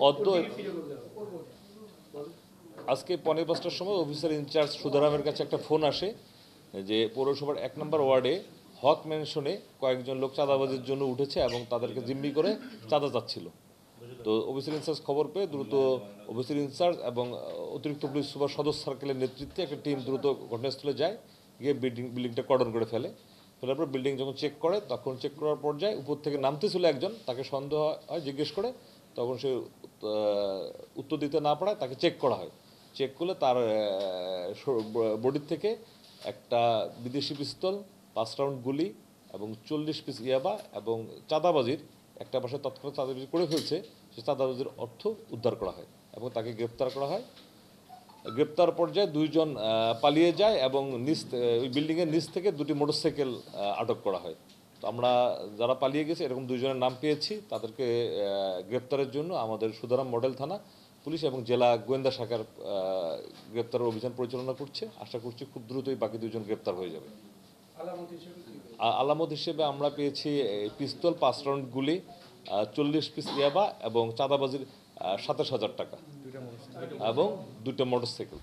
অদ্য আজকে 5:45টার সময় অফিসার ইনচার্জ সুধারামের কাছে একটা ফোন আসে যে পৌরসভার 1 নম্বর ওয়ার্ডে হক ম্যানশনে কয়েকজন লোক চাঁদাবাজির জন্য উঠেছে এবং তাদেরকে জিম্মি করে চাঁদা চাচ্ছিল। তো অফিসার ইনচার্জ খবর পেয়ে দ্রুত অফিসার ইনচার্জ এবং অতিরিক্ত পুলিশ সুপার সদস্য সার্কেলের নেতৃত্বে একটা টিম দ্রুত ঘটনাস্থলে যায়, গিয়ে বিল্ডিংটা কর্ডন করে ফেলার পর বিল্ডিং যখন চেক করে, তখন চেক করার পর্যায়ে উপর থেকে নামতেছিল একজন, তাকে সন্দেহ হয়, জিজ্ঞেস করে, তখন সে উত্তর দিতে না পারায় তাকে চেক করা হয়। চেক করলে তার বডির থেকে একটা বিদেশি পিস্তল, 5 রাউন্ড গুলি এবং 40 পিস ইয়াবা এবং চাঁদাবাজির একটা বাসায় তৎক্ষণাৎ চাঁদাবাজি করে ফেলছে, সে চাঁদাবাজির অর্থ উদ্ধার করা হয় এবং তাকে গ্রেপ্তার করা হয়। গ্রেপ্তার পর্যায়ে 2 জন পালিয়ে যায় এবং ওই বিল্ডিংয়ের নিচ থেকে 2টি মোটরসাইকেল আটক করা হয়। তো আমরা যারা পালিয়ে গেছে এরকম 2 জনের নাম পেয়েছি, তাদেরকে গ্রেপ্তারের জন্য আমাদের সুধারাম মডেল থানা পুলিশ এবং জেলা গোয়েন্দা শাখার গ্রেপ্তার অভিযান পরিচালনা করছে। আশা করছি খুব দ্রুতই বাকি 2 জন গ্রেপ্তার হয়ে যাবে। আলামত হিসেবে আমরা পেয়েছি পিস্তল, 5 রাউন্ড গুলি, 40 পিস ইয়াবা এবং চাঁদাবাজির 27,000 টাকা এবং 2টা মোটরসাইকেল।